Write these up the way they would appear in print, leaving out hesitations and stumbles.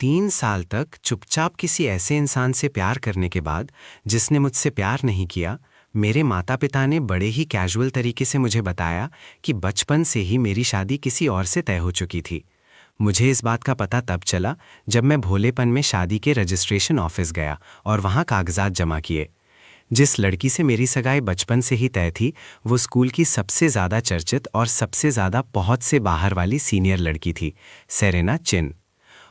3 साल तक चुपचाप किसी ऐसे इंसान से प्यार करने के बाद जिसने मुझसे प्यार नहीं किया, मेरे माता पिता ने बड़े ही कैजुअल तरीके से मुझे बताया कि बचपन से ही मेरी शादी किसी और से तय हो चुकी थी। मुझे इस बात का पता तब चला जब मैं भोलेपन में शादी के रजिस्ट्रेशन ऑफिस गया और वहाँ कागजात जमा किए। जिस लड़की से मेरी सगाई बचपन से ही तय थी, वो स्कूल की सबसे ज़्यादा चर्चित और सबसे ज़्यादा पहुँच से बाहर वाली सीनियर लड़की थी, सेरेना चिन।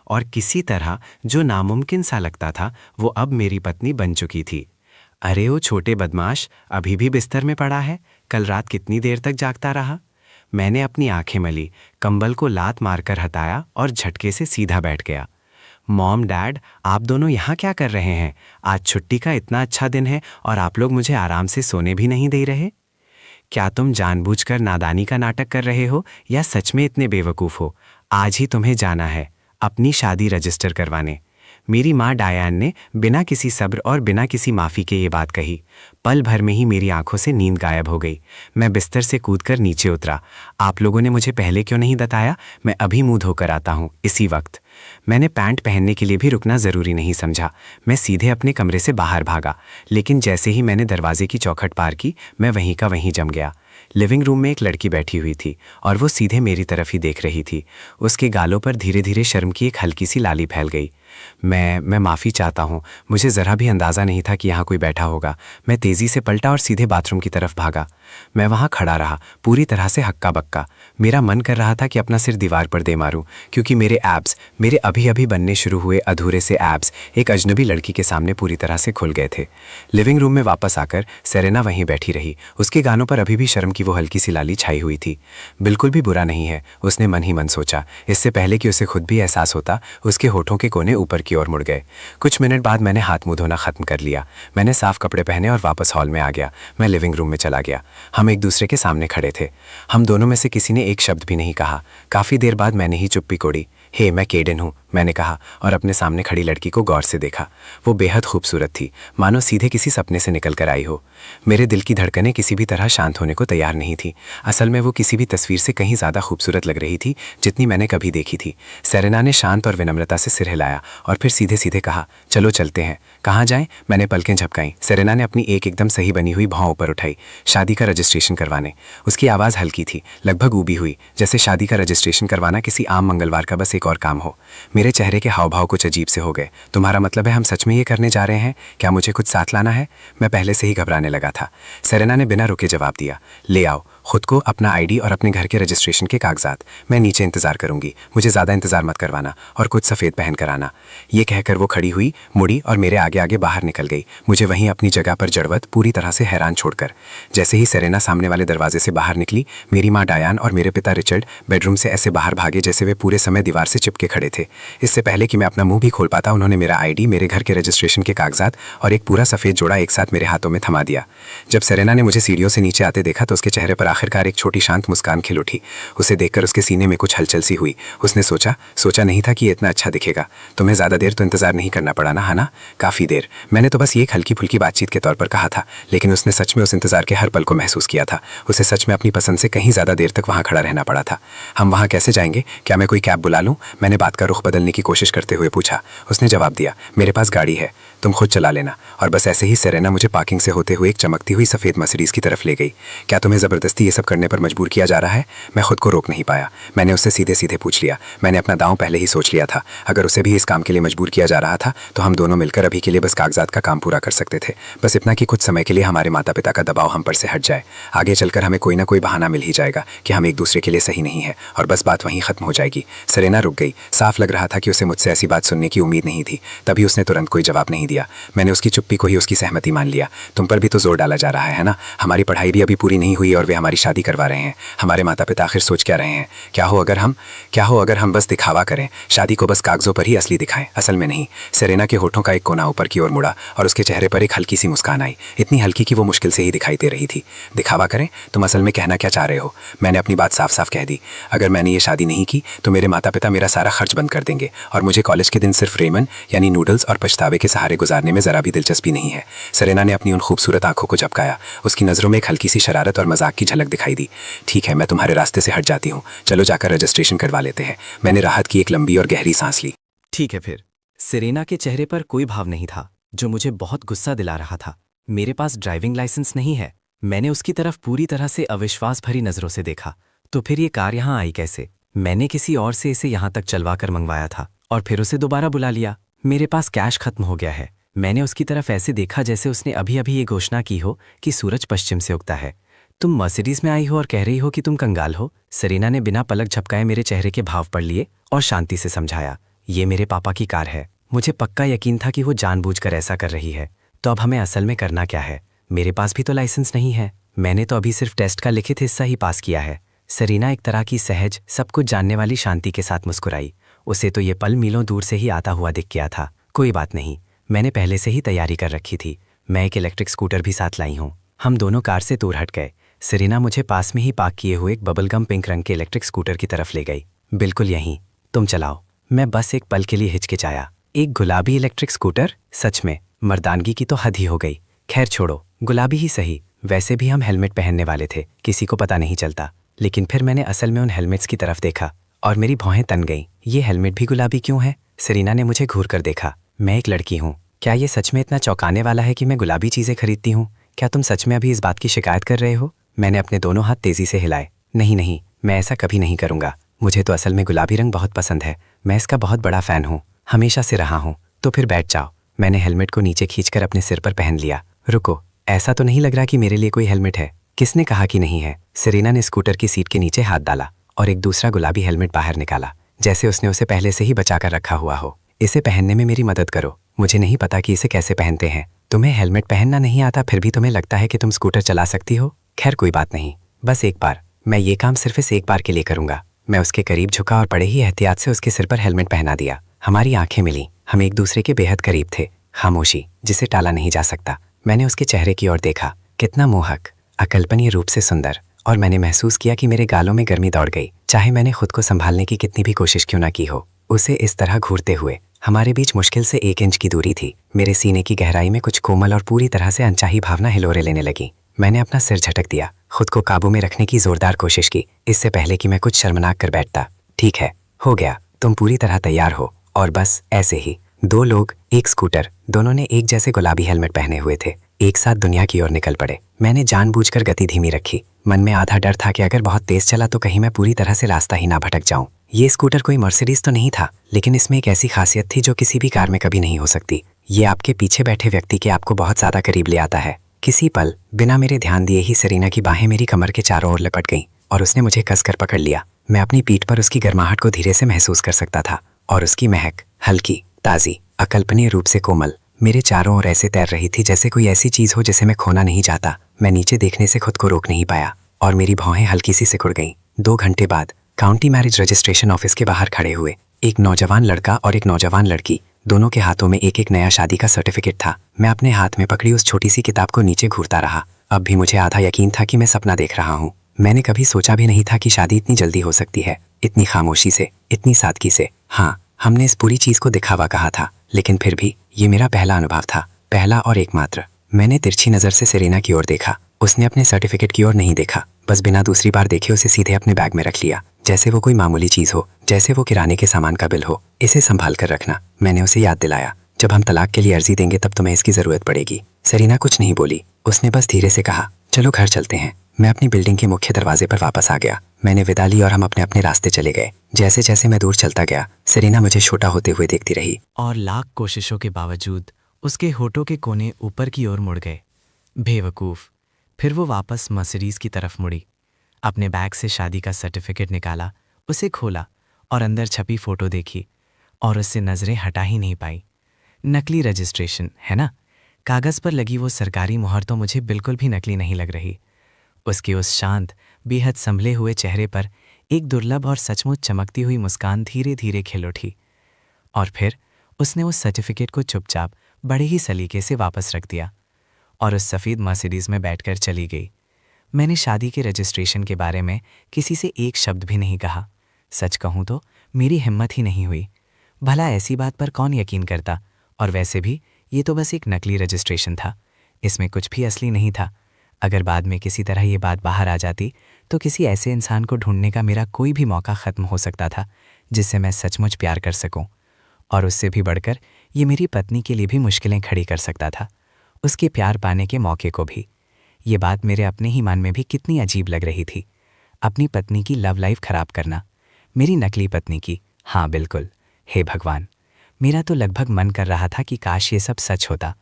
और किसी तरह जो नामुमकिन सा लगता था, वो अब मेरी पत्नी बन चुकी थी। अरे ओ छोटे बदमाश, अभी भी बिस्तर में पड़ा है? कल रात कितनी देर तक जागता रहा? मैंने अपनी आंखें मली, कंबल को लात मारकर हटाया और झटके से सीधा बैठ गया। मॉम डैड, आप दोनों यहाँ क्या कर रहे हैं? आज छुट्टी का इतना अच्छा दिन है और आप लोग मुझे आराम से सोने भी नहीं दे रहे। क्या तुम जानबूझकर नादानी का नाटक कर रहे हो या सच में इतने बेवकूफ़ हो? आज ही तुम्हें जाना है अपनी शादी रजिस्टर करवाने। मेरी माँ डायान ने बिना किसी सब्र और बिना किसी माफ़ी के ये बात कही। पल भर में ही मेरी आंखों से नींद गायब हो गई। मैं बिस्तर से कूदकर नीचे उतरा। आप लोगों ने मुझे पहले क्यों नहीं बताया? मैं अभी मुंह धोकर आता हूँ इसी वक्त। मैंने पैंट पहनने के लिए भी रुकना ज़रूरी नहीं समझा। मैं सीधे अपने कमरे से बाहर भागा, लेकिन जैसे ही मैंने दरवाजे की चौखट पार की, मैं वहीं का वहीं जम गया। लिविंग रूम में एक लड़की बैठी हुई थी और वो सीधे मेरी तरफ ही देख रही थी। उसके गालों पर धीरे धीरे शर्म की एक हल्की सी लाली फैल गई। मैं माफ़ी चाहता हूँ, मुझे ज़रा भी अंदाज़ा नहीं था कि यहाँ कोई बैठा होगा। मैं तेज़ी से पलटा और सीधे बाथरूम की तरफ भागा। मैं वहाँ खड़ा रहा, पूरी तरह से हक्का बक्का। मेरा मन कर रहा था कि अपना सिर दीवार पर दे मारूं, क्योंकि मेरे एब्स, मेरे अभी अभी बनने शुरू हुए अधूरे से एब्स, एक अजनबी लड़की के सामने पूरी तरह से खुल गए थे। लिविंग रूम में वापस आकर सेरेना वहीं बैठी रही। उसके गानों पर अभी भी शर्म की वो हल्की सी लाली छाई हुई थी। बिल्कुल भी बुरा नहीं है, उसने मन ही मन सोचा। इससे पहले कि उसे खुद भी एहसास होता, उसके होठों के कोने ऊपर की ओर मुड़ गए। कुछ मिनट बाद मैंने हाथ मुंह धोना खत्म कर लिया। मैंने साफ कपड़े पहने और वापस हॉल में आ गया। मैं लिविंग रूम में चला गया। हम एक दूसरे के सामने खड़े थे। हम दोनों में से किसी ने एक शब्द भी नहीं कहा। काफ़ी देर बाद मैंने ही चुप्पी तोड़ी। हे, मैं केडन हूँ, मैंने कहा और अपने सामने खड़ी लड़की को गौर से देखा। वो बेहद खूबसूरत थी, मानो सीधे किसी सपने से निकल कर आई हो। मेरे दिल की धड़कनें किसी भी तरह शांत होने को तैयार नहीं थी। असल में वो किसी भी तस्वीर से कहीं ज़्यादा खूबसूरत लग रही थी जितनी मैंने कभी देखी थी। सेरेना ने शांत और विनम्रता से सिर हिलाया और फिर सीधे सीधे कहा, चलो चलते हैं। कहाँ जाएं? मैंने पलकें झपकाईं। सेरेना ने अपनी एक एकदम सही बनी हुई भौं ऊपर उठाई। शादी का रजिस्ट्रेशन करवाने। उसकी आवाज़ हल्की थी, लगभग ऊबी हुई, जैसे शादी का रजिस्ट्रेशन करवाना किसी आम मंगलवार का बस एक और काम हो। मेरे चेहरे के हाव भाव कुछ अजीब से हो गए। तुम्हारा मतलब है हम सच में ये करने जा रहे हैं? क्या मुझे कुछ साथ लाना है? मैं पहले से ही घबराने लगा था। सेरेना ने बिना रुके जवाब दिया, ले आओ खुद को, अपना आईडी और अपने घर के रजिस्ट्रेशन के कागजात। मैं नीचे इंतजार करूंगी, मुझे ज़्यादा इंतजार मत करवाना, और कुछ सफ़ेद पहन कर आना। ये कहकर वो खड़ी हुई, मुड़ी और मेरे आगे आगे बाहर निकल गई, मुझे वहीं अपनी जगह पर जड़वत पूरी तरह से हैरान छोड़कर। जैसे ही सेरेना सामने वाले दरवाजे से बाहर निकली, मेरी माँ डायान और मेरे पिता रिचर्ड बेडरूम से ऐसे बाहर भागे जैसे वे पूरे समय दीवार से चिपके खड़े थे। इससे पहले कि मैं अपना मुंह भी खोल पाता, उन्होंने मेरा आईडी, मेरे घर के रजिस्ट्रेशन के कागजात और एक पूरा सफ़ेद जोड़ा एक साथ मेरे हाथों में थमा दिया। जब सेरेना ने मुझे सीढ़ियों से नीचे आते देखा तो उसके चेहरे पर आखिरकार एक छोटी शांत मुस्कान खिल उठी। उसे देखकर उसके सीने में कुछ हलचल सी हुई। उसने सोचा नहीं था कि ये इतना अच्छा दिखेगा। तुम्हें ज़्यादा देर तो इंतजार नहीं करना पड़ा ना, है ना? काफ़ी देर। मैंने तो बस ये एक हल्की फुल्की बातचीत के तौर पर कहा था, लेकिन उसने सच में उस इंतजार के हर पल को महसूस किया था। उसे सच में अपनी पसंद से कहीं ज़्यादा देर तक वहाँ खड़ा रहना पड़ा था। हम वहाँ कैसे जाएंगे? क्या मैं कोई कैब बुला लूँ? मैंने बात का रुख बदलने की कोशिश करते हुए पूछा। उसने जवाब दिया, मेरे पास गाड़ी है, तुम खुद चला लेना। और बस ऐसे ही सेरेना मुझे पार्किंग से होते हुए एक चमकती हुई सफ़ेद मर्सिडीज़ की तरफ ले गई। क्या तुम्हें ज़बरदस्ती ये सब करने पर मजबूर किया जा रहा है? मैं खुद को रोक नहीं पाया। मैंने उससे सीधे सीधे पूछ लिया। मैंने अपना दांव पहले ही सोच लिया था। अगर उसे भी इस काम के लिए मजबूर किया जा रहा था तो हम दोनों मिलकर अभी के लिए बस कागजात का काम पूरा कर सकते थे। बस इतना कि कुछ समय के लिए हमारे माता पिता का दबाव हम पर से हट जाए। आगे चलकर हमें कोई ना कोई बहाना मिल ही जाएगा कि हम एक दूसरे के लिए सही नहीं है, और बस बात वहीं ख़त्म हो जाएगी। सेरेना रुक गई। साफ लग रहा था कि उसे मुझसे ऐसी बात सुनने की उम्मीद नहीं थी। तभी उसने तुरंत कोई जवाब नहीं दिया। मैंने उसकी चुप्पी को ही उसकी सहमति मान लिया। तुम पर भी तो जोर डाला जा रहा है ना? हमारी पढ़ाई भी अभी पूरी नहीं हुई और वे हमारी शादी करवा रहे हैं। हमारे माता पिता आखिर सोच क्या रहे हैं? क्या हो अगर हम बस दिखावा करें, शादी को बस कागजों पर ही असली दिखाएं, असल में नहीं। सेरेना के होठों का एक कोना ऊपर की ओर मुड़ा और उसके चेहरे पर एक हल्की सी मुस्कान आई, इतनी हल्की कि वो मुश्किल से ही दिखाई दे रही थी। दिखावा करें? तुम असल में कहना क्या चाह रहे हो? मैंने अपनी बात साफ साफ कह दी। अगर मैंने ये शादी नहीं की तो मेरे माता पिता मेरा सारा खर्च बंद कर देंगे और मुझे कॉलेज के दिन सिर्फ रेमन यानी नूडल्स और पछतावे के सहारे गुजारने में ज़रा भी दिलचस्पी नहीं है। सेरेना ने अपनी उन खूबसूरत आंखों को झपकाया। उसकी नज़रों में एक हल्की सी शरारत और मजाक की झलक दिखाई दी। ठीक है, मैं तुम्हारे रास्ते से हट जाती हूँ, चलो जाकर रजिस्ट्रेशन करवा लेते हैं। मैंने राहत की एक लंबी और गहरी सांस ली। ठीक है फिर। सेरेना के चेहरे पर कोई भाव नहीं था, जो मुझे बहुत गुस्सा दिला रहा था। मेरे पास ड्राइविंग लाइसेंस नहीं है। मैंने उसकी तरफ पूरी तरह से अविश्वास भरी नज़रों से देखा। तो फिर ये कार यहाँ आई कैसे? मैंने किसी और से इसे यहाँ तक चलवा कर मंगवाया था और फिर उसे दोबारा बुला लिया। मेरे पास कैश खत्म हो गया है। मैंने उसकी तरफ ऐसे देखा जैसे उसने अभी अभी ये घोषणा की हो कि सूरज पश्चिम से उगता है। तुम मर्सिडीज में आई हो और कह रही हो कि तुम कंगाल हो? सेरेना ने बिना पलक झपकाए मेरे चेहरे के भाव पढ़ लिए और शांति से समझाया, ये मेरे पापा की कार है। मुझे पक्का यकीन था कि वो जानबूझकर ऐसा कर रही है। तो अब हमें असल में करना क्या है? मेरे पास भी तो लाइसेंस नहीं है। मैंने तो अभी सिर्फ टेस्ट का लिखित हिस्सा ही पास किया है। सेरेना एक तरह की सहज, सब कुछ जानने वाली शांति के साथ मुस्कुराई। उसे तो ये पल मीलों दूर से ही आता हुआ दिख गया था। कोई बात नहीं, मैंने पहले से ही तैयारी कर रखी थी। मैं एक इलेक्ट्रिक स्कूटर भी साथ लाई हूँ। हम दोनों कार से दूर हट गए। सेरेना मुझे पास में ही पार्क किए हुए एक बबलगम पिंक रंग के इलेक्ट्रिक स्कूटर की तरफ ले गई। बिल्कुल यहीं, तुम चलाओ। मैं बस एक पल के लिए हिचकिचाया। एक गुलाबी इलेक्ट्रिक स्कूटर? सच में मर्दानगी की तो हद ही हो गई। खैर छोड़ो, गुलाबी ही सही। वैसे भी हम हेलमेट पहनने वाले थे, किसी को पता नहीं चलता। लेकिन फिर मैंने असल में उन हेलमेट्स की तरफ देखा और मेरी भौहें तन गईं। ये हेलमेट भी गुलाबी क्यों है? सेरेना ने मुझे घूर कर देखा। मैं एक लड़की हूँ। क्या ये सच में इतना चौंकाने वाला है कि मैं गुलाबी चीज़ें खरीदती हूँ? क्या तुम सच में अभी इस बात की शिकायत कर रहे हो? मैंने अपने दोनों हाथ तेजी से हिलाए। नहीं नहीं, मैं ऐसा कभी नहीं करूँगा। मुझे तो असल में गुलाबी रंग बहुत पसंद है। मैं इसका बहुत बड़ा फ़ैन हूँ, हमेशा से रहा हूँ। तो फिर बैठ जाओ। मैंने हेलमेट को नीचे खींचकर अपने सिर पर पहन लिया। रुको, ऐसा तो नहीं लग रहा कि मेरे लिए कोई हेलमेट है? किसने कहा कि नहीं है? सेरेना ने स्कूटर की सीट के नीचे हाथ डाला और एक दूसरा गुलाबी हेलमेट बाहर निकाला, जैसे उसने उसे पहले से ही बचा कर रखा हुआ हो। इसे पहनने में मेरी मदद करो। मुझे नहीं पता कि इसे कैसे पहनते हैं। तुम्हें हेलमेट पहनना नहीं आता, फिर भी तुम्हें लगता है कि तुम स्कूटर चला सकती हो? खैर कोई बात नहीं, बस एक बार। मैं ये काम सिर्फ इस एक बार के लिए करूंगा। मैं उसके करीब झुका और बड़े ही एहतियात से उसके सिर पर हेलमेट पहना दिया। हमारी आंखें मिली। हम एक दूसरे के बेहद करीब थे। खामोशी, जिसे टाला नहीं जा सकता। मैंने उसके चेहरे की ओर देखा। कितना मोहक, अकल्पनीय रूप से सुंदर। और मैंने महसूस किया कि मेरे गालों में गर्मी दौड़ गई, चाहे मैंने खुद को संभालने की कितनी भी कोशिश क्यों ना की हो। उसे इस तरह घूरते हुए हमारे बीच मुश्किल से 1 इंच की दूरी थी। मेरे सीने की गहराई में कुछ कोमल और पूरी तरह से अनचाही भावना हिलोरे लेने लगी। मैंने अपना सिर झटक दिया, खुद को काबू में रखने की जोरदार कोशिश की, इससे पहले कि मैं कुछ शर्मनाक कर बैठता। ठीक है, हो गया। तुम पूरी तरह तैयार हो। और बस ऐसे ही 2 लोग, एक स्कूटर, दोनों ने एक जैसे गुलाबी हेलमेट पहने हुए थे, एक साथ दुनिया की ओर निकल पड़े। मैंने जानबूझकर गति धीमी रखी। मन में आधा डर था कि अगर बहुत तेज चला तो कहीं मैं पूरी तरह से रास्ता ही ना भटक जाऊं। ये स्कूटर कोई मर्सिडीज तो नहीं था, लेकिन इसमें एक ऐसी खासियत थी जो किसी भी कार में कभी नहीं हो सकती। ये आपके पीछे बैठे व्यक्ति के आपको बहुत ज्यादा करीब ले आता है। किसी पल बिना मेरे ध्यान दिए ही सेरेना की बाहें मेरी कमर के चारों ओर लपट गईं और उसने मुझे कसकर पकड़ लिया। मैं अपनी पीठ पर उसकी गर्माहट को धीरे से महसूस कर सकता था और उसकी महक, हल्की, ताज़ी, अकल्पनीय रूप से कोमल, मेरे चारों ओर ऐसे तैर रही थी जैसे कोई ऐसी चीज हो जिसे मैं खोना नहीं चाहता। मैं नीचे देखने से खुद को रोक नहीं पाया और मेरी भौहें हल्की सी सिकुड़ गईं। 2 घंटे बाद काउंटी मैरिज रजिस्ट्रेशन ऑफिस के बाहर खड़े हुए एक नौजवान लड़का और एक नौजवान लड़की, दोनों के हाथों में एक एक नया शादी का सर्टिफिकेट था। मैं अपने हाथ में पकड़ी उस छोटी सी किताब को नीचे घूरता रहा। अब भी मुझे आधा यकीन था कि मैं सपना देख रहा हूँ। मैंने कभी सोचा भी नहीं था कि शादी इतनी जल्दी हो सकती है, इतनी खामोशी से, इतनी सादगी से। हाँ, हमने इस पूरी चीज को दिखावा कहा था, लेकिन फिर भी ये मेरा पहला अनुभव था, पहला और एकमात्र। मैंने तिरछी नजर से सेरेना की ओर देखा। उसने अपने सर्टिफिकेट की ओर नहीं देखा, बस बिना दूसरी बार देखे उसे सीधे अपने बैग में रख लिया, जैसे वो कोई मामूली चीज हो, जैसे वो किराने के सामान का बिल हो। इसे संभाल कर रखना। मैंने उसे याद दिलाया, जब हम तलाक के लिए अर्जी देंगे तब तुम्हें इसकी जरूरत पड़ेगी। सेरेना कुछ नहीं बोली, उसने बस धीरे से कहा, चलो घर चलते हैं। मैं अपनी बिल्डिंग के मुख्य दरवाजे पर वापस आ गया। मैंने विदा ली और हम अपने अपने रास्ते चले गए। जैसे जैसे मैं दूर चलता गया, सेरेना मुझे छोटा होते हुए देखती रही और लाख कोशिशों के बावजूद उसके होठों के कोने ऊपर की ओर मुड़ गए। बेवकूफ़। फिर वो वापस मर्सिडीज की तरफ मुड़ी, अपने बैग से शादी का सर्टिफिकेट निकाला, उसे खोला और अंदर छपी फ़ोटो देखी और उससे नज़रें हटा ही नहीं पाई। नकली रजिस्ट्रेशन है ना? कागज़ पर लगी वो सरकारी मुहर तो मुझे बिल्कुल भी नकली नहीं लग रही। उसके उस शांत, बेहद संभले हुए चेहरे पर एक दुर्लभ और सचमुच चमकती हुई मुस्कान धीरे धीरे खिल उठी और फिर उसने उस सर्टिफिकेट को चुपचाप बड़े ही सलीके से वापस रख दिया और उस सफ़ेद मर्सिडीज़ में बैठकर चली गई। मैंने शादी के रजिस्ट्रेशन के बारे में किसी से एक शब्द भी नहीं कहा। सच कहूँ तो मेरी हिम्मत ही नहीं हुई। भला ऐसी बात पर कौन यकीन करता? और वैसे भी ये तो बस एक नकली रजिस्ट्रेशन था, इसमें कुछ भी असली नहीं था। अगर बाद में किसी तरह ये बात बाहर आ जाती तो किसी ऐसे इंसान को ढूंढने का मेरा कोई भी मौका ख़त्म हो सकता था जिससे मैं सचमुच प्यार कर सकूं। और उससे भी बढ़कर ये मेरी पत्नी के लिए भी मुश्किलें खड़ी कर सकता था, उसके प्यार पाने के मौके को भी। ये बात मेरे अपने ही मन में भी कितनी अजीब लग रही थी। अपनी पत्नी की लव लाइफ खराब करना, मेरी नकली पत्नी की। हाँ बिल्कुल, हे भगवान, मेरा तो लगभग मन कर रहा था कि काश ये सब सच होता।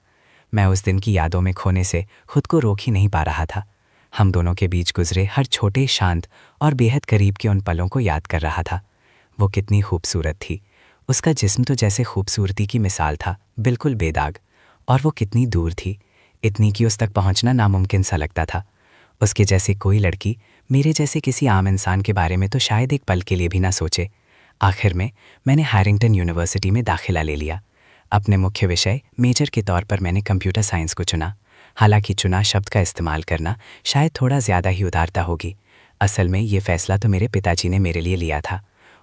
मैं उस दिन की यादों में खोने से खुद को रोक ही नहीं पा रहा था। हम दोनों के बीच गुजरे हर छोटे, शांत और बेहद करीब के उन पलों को याद कर रहा था। वो कितनी खूबसूरत थी, उसका जिस्म तो जैसे खूबसूरती की मिसाल था, बिल्कुल बेदाग। और वो कितनी दूर थी, इतनी कि उस तक पहुंचना नामुमकिन सा लगता था। उसके जैसे कोई लड़की मेरे जैसे किसी आम इंसान के बारे में तो शायद एक पल के लिए भी ना सोचे। आखिर में मैंने हैरिंगटन यूनिवर्सिटी में दाखिला ले लिया। अपने मुख्य विषय मेजर के तौर पर मैंने कंप्यूटर साइंस को चुना। हालांकि चुना शब्द का इस्तेमाल करना शायद थोड़ा ज़्यादा ही उदारता होगी। असल में ये फैसला तो मेरे पिताजी ने मेरे लिए लिया था।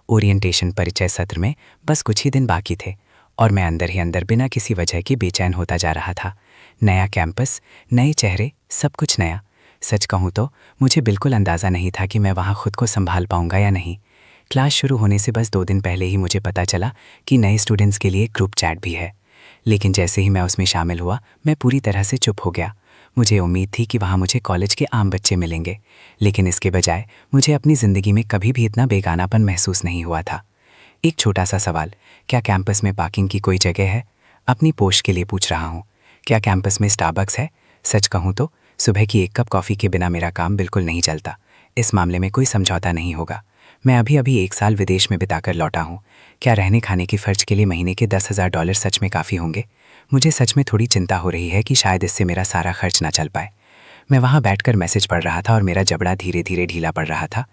ओरिएंटेशन परिचय सत्र में बस कुछ ही दिन बाकी थे और मैं अंदर ही अंदर बिना किसी वजह के बेचैन होता जा रहा था। नया कैंपस, नए चेहरे, सब कुछ नया। सच कहूँ तो मुझे बिल्कुल अंदाज़ा नहीं था कि मैं वहाँ खुद को संभाल पाऊँगा या नहीं। क्लास शुरू होने से बस 2 दिन पहले ही मुझे पता चला कि नए स्टूडेंट्स के लिए ग्रुप चैट भी है। लेकिन जैसे ही मैं उसमें शामिल हुआ, मैं पूरी तरह से चुप हो गया। मुझे उम्मीद थी कि वहाँ मुझे कॉलेज के आम बच्चे मिलेंगे, लेकिन इसके बजाय मुझे अपनी ज़िंदगी में कभी भी इतना बेगानापन महसूस नहीं हुआ था। एक छोटा सा सवाल, क्या कैंपस में पार्किंग की कोई जगह है? अपनी पोस्ट के लिए पूछ रहा हूँ। क्या कैंपस में स्टारबक्स है? सच कहूँ तो सुबह की 1 कप कॉफ़ी के बिना मेरा काम बिल्कुल नहीं चलता। इस मामले में कोई समझौता नहीं होगा। मैं अभी 1 साल विदेश में बिताकर लौटा हूँ। क्या रहने खाने की खर्च के लिए महीने के $10,000 सच में काफ़ी होंगे? मुझे सच में थोड़ी चिंता हो रही है कि शायद इससे मेरा सारा खर्च ना चल पाए। मैं वहाँ बैठकर मैसेज पढ़ रहा था और मेरा जबड़ा धीरे धीरे ढीला पड़ रहा था।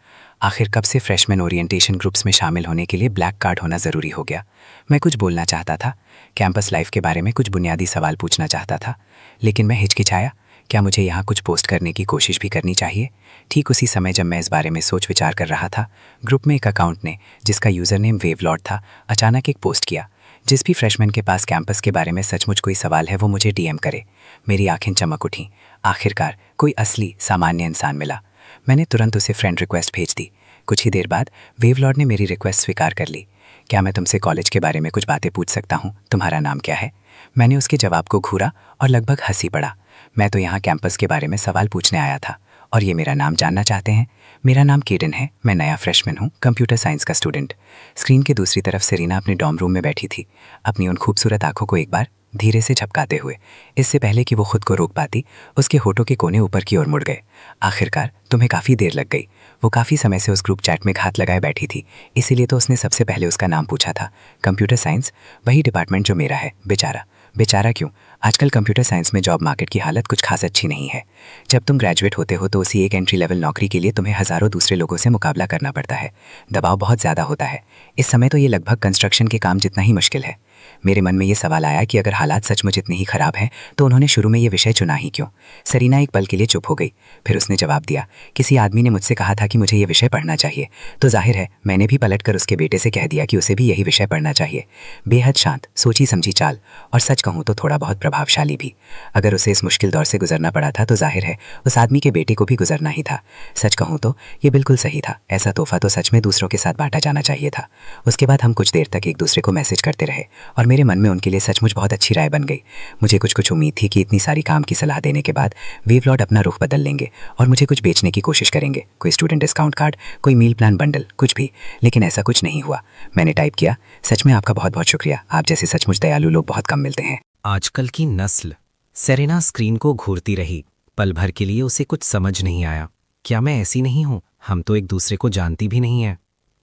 आखिर कब से फ्रेशमैन ओरिएंटेशन ग्रुप्स में शामिल होने के लिए ब्लैक कार्ड होना ज़रूरी हो गया? मैं कुछ बोलना चाहता था, कैंपस लाइफ के बारे में कुछ बुनियादी सवाल पूछना चाहता था, लेकिन मैं हिचकिचाया। क्या मुझे यहाँ कुछ पोस्ट करने की कोशिश भी करनी चाहिए? ठीक उसी समय जब मैं इस बारे में सोच विचार कर रहा था, ग्रुप में एक अकाउंट ने, जिसका यूज़र नेम वेवलॉर्ड था, अचानक एक पोस्ट किया। जिस भी फ्रेशमैन के पास कैंपस के बारे में सचमुच कोई सवाल है वो मुझे डीएम करे। मेरी आंखें चमक उठीं। आखिरकार कोई असली सामान्य इंसान मिला। मैंने तुरंत उसे फ्रेंड रिक्वेस्ट भेज दी। कुछ ही देर बाद वेवलॉर्ड ने मेरी रिक्वेस्ट स्वीकार कर ली। क्या मैं तुमसे कॉलेज के बारे में कुछ बातें पूछ सकता हूँ? तुम्हारा नाम क्या है? मैंने उसके जवाब को घूरा और लगभग हंसी पड़ा। मैं तो यहाँ कैंपस के बारे में सवाल पूछने आया था और ये मेरा नाम जानना चाहते हैं? मेरा नाम केडन है, मैं नया फ्रेशमैन हूँ, कंप्यूटर साइंस का स्टूडेंट। स्क्रीन के दूसरी तरफ सेरीना अपने डॉर्म रूम में बैठी थी, अपनी उन खूबसूरत आंखों को एक बार धीरे से झपकाते हुए। इससे पहले कि वो खुद को रोक पाती, उसके होठों के कोने ऊपर की ओर मुड़ गए। आखिरकार तुम्हें काफ़ी देर लग गई। वो काफ़ी समय से उस ग्रुप चैट में हाथ लगाए बैठी थी, इसीलिए तो उसने सबसे पहले उसका नाम पूछा था। कंप्यूटर साइंस, वही डिपार्टमेंट जो मेरा है। बेचारा। बेचारा क्यों? आजकल कंप्यूटर साइंस में जॉब मार्केट की हालत कुछ खास अच्छी नहीं है। जब तुम ग्रेजुएट होते हो तो उसी एक एंट्री लेवल नौकरी के लिए तुम्हें हज़ारों दूसरे लोगों से मुकाबला करना पड़ता है। दबाव बहुत ज़्यादा होता है। इस समय तो ये लगभग कंस्ट्रक्शन के काम जितना ही मुश्किल है। मेरे मन में ये सवाल आया कि अगर हालात सचमुच इतने ही खराब हैं तो उन्होंने शुरू में ये विषय चुना ही क्यों? सेरीना एक पल के लिए चुप हो गई, फिर उसने जवाब दिया, किसी आदमी ने मुझसे कहा था कि मुझे ये विषय पढ़ना चाहिए, तो जाहिर है मैंने भी पलटकर उसके बेटे से कह दिया कि उसे भी यही विषय पढ़ना चाहिए। बेहद शांत, सोची समझी चाल, और सच कहूँ तो थोड़ा बहुत प्रभावशाली भी। अगर उसे इस मुश्किल दौर से गुजरना पड़ा था तो जाहिर है उस आदमी के बेटे को भी गुजरना ही था। सच कहूँ तो ये बिल्कुल सही था। ऐसा तोहफा तो सच में दूसरों के साथ बांटा जाना चाहिए था। उसके बाद हम कुछ देर तक एक दूसरे को मैसेज करते रहे और मेरे मन में उनके लिए सचमुच बहुत अच्छी राय बन गई। मुझे कुछ उम्मीद थी कि इतनी सारी काम की सलाह देने के बाद वेवलॉर्ड अपना रुख बदल लेंगे और मुझे कुछ बेचने की कोशिश करेंगे, कोई स्टूडेंट डिस्काउंट कार्ड, कोई मील प्लान बंडल, कुछ भी। लेकिन ऐसा कुछ नहीं हुआ। मैंने टाइप किया, सच में आपका बहुत बहुत शुक्रिया, आप जैसे सचमुच दयालु लोग बहुत कम मिलते हैं। आजकल की नस्ल। सेरेना स्क्रीन को घूरती रही। पल भर के लिए उसे कुछ समझ नहीं आया। क्या मैं ऐसी नहीं हूँ? हम तो एक दूसरे को जानती भी नहीं है।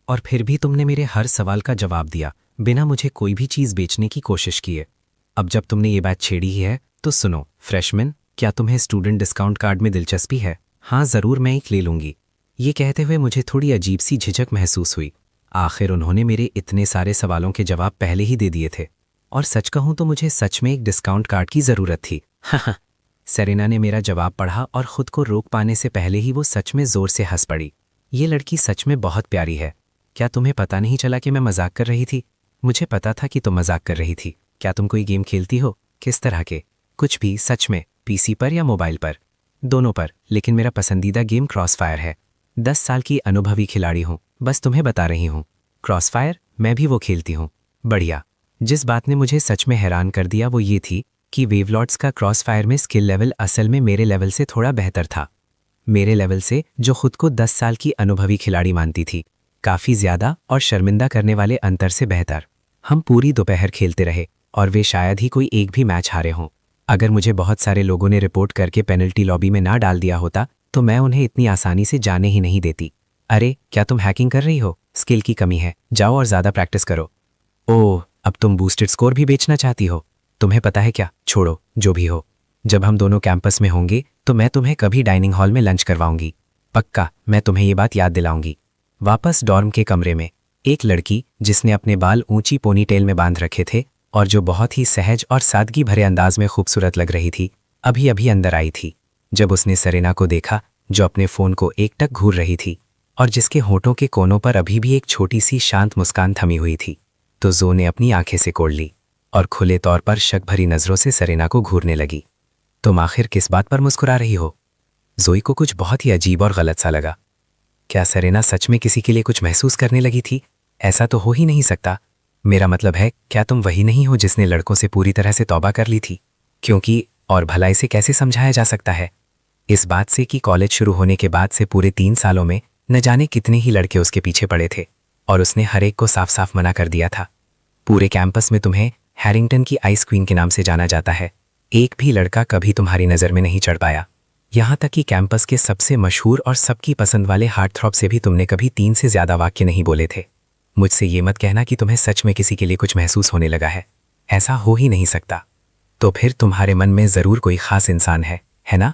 और फिर भी तुमने मेरे हर सवाल का जवाब दिया, बिना मुझे कोई भी चीज़ बेचने की कोशिश किए। अब जब तुमने ये बात छेड़ी ही है तो सुनो फ्रेशमैन, क्या तुम्हें स्टूडेंट डिस्काउंट कार्ड में दिलचस्पी है? हाँ ज़रूर, मैं एक ले लूँगी। ये कहते हुए मुझे थोड़ी अजीब सी झिझक महसूस हुई। आखिर उन्होंने मेरे इतने सारे सवालों के जवाब पहले ही दे दिए थे, और सच कहूँ तो मुझे सच में एक डिस्काउंट कार्ड की ज़रूरत थी। हाँ। सेरेना ने मेरा जवाब पढ़ा और ख़ुद को रोक पाने से पहले ही वो सच में ज़ोर से हंस पड़ी। ये लड़की सच में बहुत प्यारी है। क्या तुम्हें पता नहीं चला कि मैं मजाक कर रही थी? मुझे पता था कि तुम मजाक कर रही थी। क्या तुम कोई गेम खेलती हो? किस तरह के? कुछ भी, सच में, पीसी पर या मोबाइल पर? दोनों पर, लेकिन मेरा पसंदीदा गेम क्रॉसफायर है। 10 साल की अनुभवी खिलाड़ी हूँ, बस तुम्हें बता रही हूँ। क्रॉसफायर, मैं भी वो खेलती हूँ। बढ़िया। जिस बात ने मुझे सच में हैरान कर दिया वो ये थी कि वेवलॉर्ड्स का क्रॉसफायर में स्किल लेवल असल में मेरे लेवल से थोड़ा बेहतर था। मेरे लेवल से, जो खुद को 10 साल की अनुभवी खिलाड़ी मानती थी, काफ़ी ज़्यादा और शर्मिंदा करने वाले अंतर से बेहतर। हम पूरी दोपहर खेलते रहे और वे शायद ही कोई एक भी मैच हारे हों। अगर मुझे बहुत सारे लोगों ने रिपोर्ट करके पेनल्टी लॉबी में ना डाल दिया होता तो मैं उन्हें इतनी आसानी से जाने ही नहीं देती। अरे क्या तुम हैकिंग कर रही हो? स्किल की कमी है, जाओ और ज़्यादा प्रैक्टिस करो। ओह, अब तुम बूस्टेड स्कोर भी बेचना चाहती हो? तुम्हें पता है क्या, छोड़ो जो भी हो। जब हम दोनों कैंपस में होंगे तो मैं तुम्हें कभी डाइनिंग हॉल में लंच करवाऊंगी। पक्का, मैं तुम्हें ये बात याद दिलाऊंगी। वापस डॉर्म के कमरे में एक लड़की, जिसने अपने बाल ऊंची पोनीटेल में बांध रखे थे और जो बहुत ही सहज और सादगी भरे अंदाज में खूबसूरत लग रही थी, अभी अभी अंदर आई थी। जब उसने सेरेना को देखा, जो अपने फ़ोन को एकटक घूर रही थी और जिसके होठों के कोनों पर अभी भी एक छोटी सी शांत मुस्कान थमी हुई थी, तो जो ने अपनी आंखें सिकोड़ ली और खुले तौर पर शक भरी नज़रों से सेरेना को घूरने लगी। तुम आखिर किस बात पर मुस्कुरा रही हो? जोई को कुछ बहुत ही अजीब और गलत सा लगा। क्या सेरेना सच में किसी के लिए कुछ महसूस करने लगी थी? ऐसा तो हो ही नहीं सकता। मेरा मतलब है, क्या तुम वही नहीं हो जिसने लड़कों से पूरी तरह से तौबा कर ली थी? क्योंकि और भला इसे कैसे समझाया जा सकता है? इस बात से कि कॉलेज शुरू होने के बाद से पूरे 3 सालों में न जाने कितने ही लड़के उसके पीछे पड़े थे और उसने हर एक को साफ साफ मना कर दिया था। पूरे कैंपस में तुम्हें हैरिंगटन की आइस क्वीन के नाम से जाना जाता है। एक भी लड़का कभी तुम्हारी नज़र में नहीं चढ़ पाया। यहाँ तक कि कैंपस के सबसे मशहूर और सबकी पसंद वाले हार्ट थ्रॉप से भी तुमने कभी 3 से ज़्यादा वाक्य नहीं बोले थे। मुझसे ये मत कहना कि तुम्हें सच में किसी के लिए कुछ महसूस होने लगा है। ऐसा हो ही नहीं सकता। तो फिर तुम्हारे मन में ज़रूर कोई ख़ास इंसान है ना?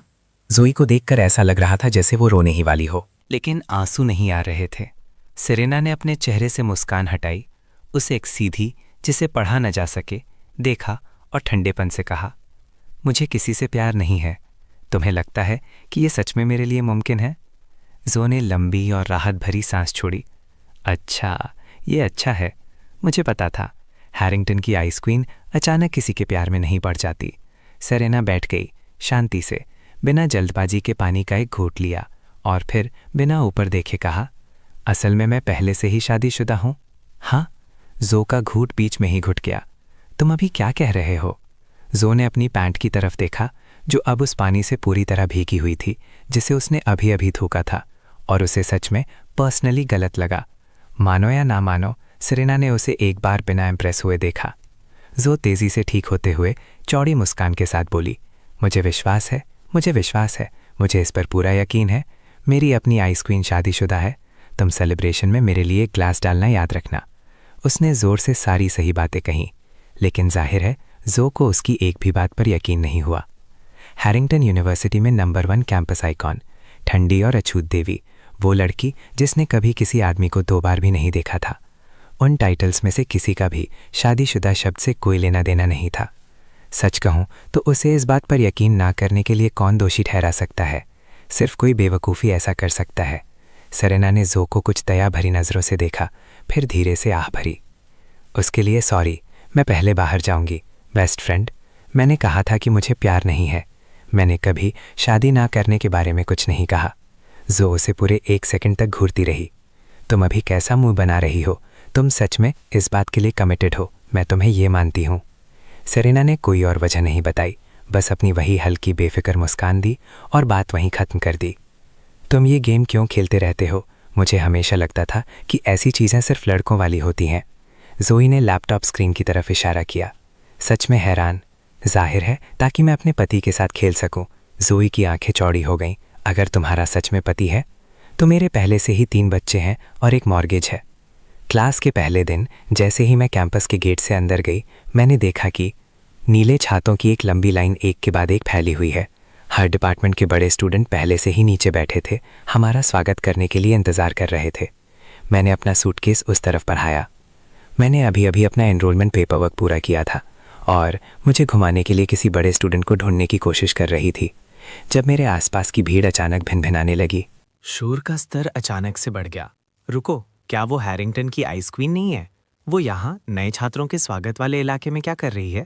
जोई को देखकर ऐसा लग रहा था जैसे वो रोने ही वाली हो। लेकिन आंसू नहीं आ रहे थे। सेरेना ने अपने चेहरे से मुस्कान हटाई, उसे एक सीधी, जिसे पढ़ा न जा सके, देखा और ठंडेपन से कहा, मुझे किसी से प्यार नहीं है। तुम्हें लगता है कि ये सच में मेरे लिए मुमकिन है? जो ने लंबी और राहत भरी सांस छोड़ी। अच्छा, ये अच्छा है। मुझे पता था हैरिंगटन की आइस क्वीन अचानक किसी के प्यार में नहीं पड़ जाती। सेरेना बैठ गई, शांति से, बिना जल्दबाजी के पानी का एक घूंट लिया और फिर बिना ऊपर देखे कहा, असल में मैं पहले से ही शादीशुदा हूँ। हाँ? जो का घूंट बीच में ही घुट गया। तुम अभी क्या कह रहे हो? जो ने अपनी पैंट की तरफ देखा, जो अब उस पानी से पूरी तरह भीगी हुई थी जिसे उसने अभी अभी थूका था, और उसे सच में पर्सनली गलत लगा। मानो या ना मानो, सेरेना ने उसे एक बार बिना इम्प्रेस हुए देखा। जो तेज़ी से ठीक होते हुए चौड़ी मुस्कान के साथ बोली, मुझे विश्वास है, मुझे विश्वास है, मुझे इस पर पूरा यकीन है। मेरी अपनी आइस क्वीन शादीशुदा है। तुम सेलिब्रेशन में मेरे लिए ग्लास डालना याद रखना। उसने ज़ोर से सारी सही बातें कहीं, लेकिन जाहिर है जो को उसकी एक भी बात पर यकीन नहीं हुआ। हैरिंगटन यूनिवर्सिटी में नंबर 1 कैंपस आइकॉन, ठंडी और अछूत देवी, वो लड़की जिसने कभी किसी आदमी को 2 बार भी नहीं देखा था। उन टाइटल्स में से किसी का भी शादीशुदा शब्द से कोई लेना देना नहीं था। सच कहूँ तो उसे इस बात पर यकीन ना करने के लिए कौन दोषी ठहरा सकता है? सिर्फ कोई बेवकूफ़ी ऐसा कर सकता है। सेरेना ने जो को कुछ दया भरी नज़रों से देखा, फिर धीरे से आह भरी। उसके लिए सॉरी, मैं पहले बाहर जाऊंगी। बेस्ट फ्रेंड, मैंने कहा था कि मुझे प्यार नहीं है। मैंने कभी शादी ना करने के बारे में कुछ नहीं कहा। जो उसे पूरे 1 सेकंड तक घूरती रही। तुम अभी कैसा मुंह बना रही हो? तुम सच में इस बात के लिए कमिटेड हो, मैं तुम्हें ये मानती हूँ। सेरेना ने कोई और वजह नहीं बताई, बस अपनी वही हल्की बेफिक्र मुस्कान दी और बात वहीं ख़त्म कर दी। तुम ये गेम क्यों खेलते रहते हो? मुझे हमेशा लगता था कि ऐसी चीज़ें सिर्फ लड़कों वाली होती हैं। जोई ने लैपटॉप स्क्रीन की तरफ इशारा किया। सच में हैरान। जाहिर है ताकि मैं अपने पति के साथ खेल सकूं। जोई की आंखें चौड़ी हो गईं। अगर तुम्हारा सच में पति है तो मेरे पहले से ही 3 बच्चे हैं और एक मॉर्गेज है। क्लास के पहले दिन जैसे ही मैं कैंपस के गेट से अंदर गई, मैंने देखा कि नीले छातों की एक लंबी लाइन एक के बाद एक फैली हुई है। हर डिपार्टमेंट के बड़े स्टूडेंट पहले से ही नीचे बैठे थे, हमारा स्वागत करने के लिए इंतज़ार कर रहे थे। मैंने अपना सूटकेस उस तरफ बढ़ाया। मैंने अभी अभी अपना एनरोलमेंट पेपरवर्क पूरा किया था और मुझे घुमाने के लिए किसी बड़े स्टूडेंट को ढूंढने की कोशिश कर रही थी, जब मेरे आसपास की भीड़ अचानक भिनभिनाने लगी। शोर का स्तर अचानक से बढ़ गया। रुको, क्या वो हैरिंगटन की आइस क्वीन नहीं है? वो यहाँ नए छात्रों के स्वागत वाले इलाके में क्या कर रही है?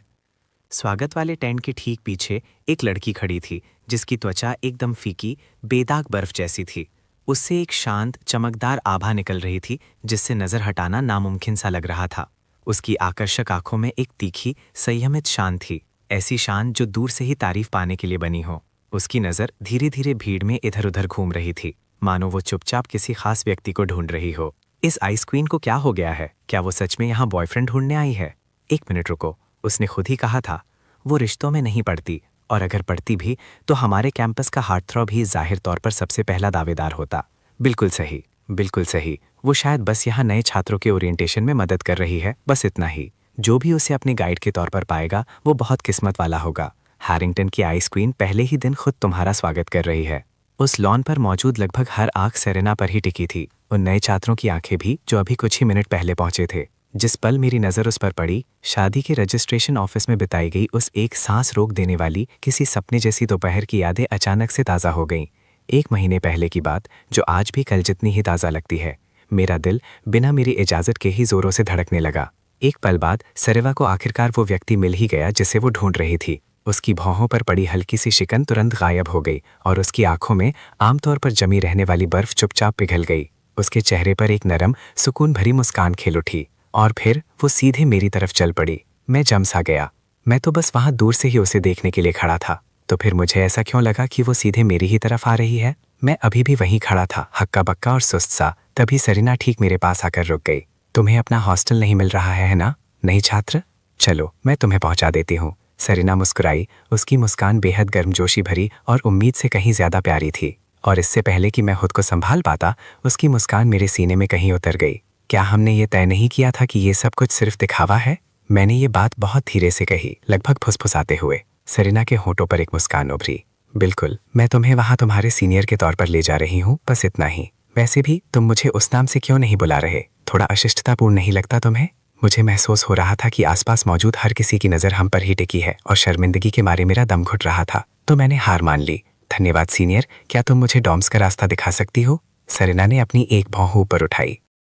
स्वागत वाले टेंट के ठीक पीछे एक लड़की खड़ी थी जिसकी त्वचा एकदम फीकी, बेदाग बर्फ जैसी थी। उससे एक शांत, चमकदार आभा निकल रही थी जिससे नज़र हटाना नामुमकिन सा लग रहा था। उसकी आकर्षक आंखों में एक तीखी संयमित शान थी, ऐसी शान जो दूर से ही तारीफ पाने के लिए बनी हो। उसकी नज़र धीरे धीरे भीड़ में इधर उधर घूम रही थी, मानो वो चुपचाप किसी खास व्यक्ति को ढूंढ रही हो। इस आइस क्वीन को क्या हो गया है? क्या वो सच में यहाँ बॉयफ्रेंड ढूंढने आई है? एक मिनट रुको, उसने खुद ही कहा था वो रिश्तों में नहीं पड़ती, और अगर पड़ती भी तो हमारे कैंपस का हार्टथ्रॉब ही जाहिर तौर पर सबसे पहला दावेदार होता। बिल्कुल सही, बिल्कुल सही। वो शायद बस यहाँ नए छात्रों के ओरिएंटेशन में मदद कर रही है, बस इतना ही। जो भी उसे अपने गाइड के तौर पर पाएगा वो बहुत किस्मत वाला होगा। हैरिंगटन की आइस क्वीन पहले ही दिन खुद तुम्हारा स्वागत कर रही है। उस लॉन पर मौजूद लगभग हर आंख सेरेना पर ही टिकी थी, उन नए छात्रों की आंखें भी जो अभी कुछ ही मिनट पहले पहुंचे थे। जिस पल मेरी नज़र उस पर पड़ी, शादी के रजिस्ट्रेशन ऑफिस में बिताई गई उस एक सांस रोक देने वाली किसी सपने जैसी दोपहर की यादें अचानक से ताज़ा हो गईं। 1 महीने पहले की बात जो आज भी कल जितनी ही ताज़ा लगती है। मेरा दिल बिना मेरी इजाज़त के ही जोरों से धड़कने लगा। एक पल बाद सरेवा को आखिरकार वो व्यक्ति मिल ही गया जिसे वो ढूंढ रही थी। उसकी भौहों पर पड़ी हल्की सी शिकन तुरंत गायब हो गई और उसकी आंखों में आमतौर पर जमी रहने वाली बर्फ चुपचाप पिघल गई। उसके चेहरे पर एक नरम सुकून भरी मुस्कान खिल उठी और फिर वो सीधे मेरी तरफ चल पड़ी। मैं जम सा गया। मैं तो बस वहां दूर से ही उसे देखने के लिए खड़ा था, तो फिर मुझे ऐसा क्यों लगा कि वो सीधे मेरी ही तरफ आ रही है? मैं अभी भी वहीं खड़ा था, हक्का बक्का और सुस्त सा। तभी सरीना ठीक मेरे पास आकर रुक गई। तुम्हें अपना हॉस्टल नहीं मिल रहा है ना? नहीं छात्र, चलो मैं तुम्हें पहुंचा देती हूँ। सरीना मुस्कुराई। उसकी मुस्कान बेहद गर्मजोशी भरी और उम्मीद से कहीं ज्यादा प्यारी थी, और इससे पहले कि मैं खुद को संभाल पाता उसकी मुस्कान मेरे सीने में कहीं उतर गई। क्या हमने ये तय नहीं किया था कि ये सब कुछ सिर्फ दिखावा है? मैंने ये बात बहुत धीरे से कही, लगभग फुसफुसाते हुए। सरीना के होठों पर एक मुस्कान उभरी। बिल्कुल, मैं तुम्हें वहां तुम्हारे सीनियर के तौर पर ले जा रही हूँ, बस इतना ही। वैसे भी तुम मुझे उस नाम से क्यों नहीं बुला रहे? थोड़ा अशिष्टतापूर्ण नहीं लगता तुम्हें? मुझे महसूस हो रहा था कि आसपास मौजूद हर किसी की नज़र हम पर ही टिकी है और शर्मिंदगी के मारे मेरा दम घुट रहा था, तो मैंने हार मान ली। धन्यवाद सीनियर, क्या तुम मुझे डॉम्स का रास्ता दिखा सकती हो? सरीना ने अपनी एक भौं ऊपर उठाई।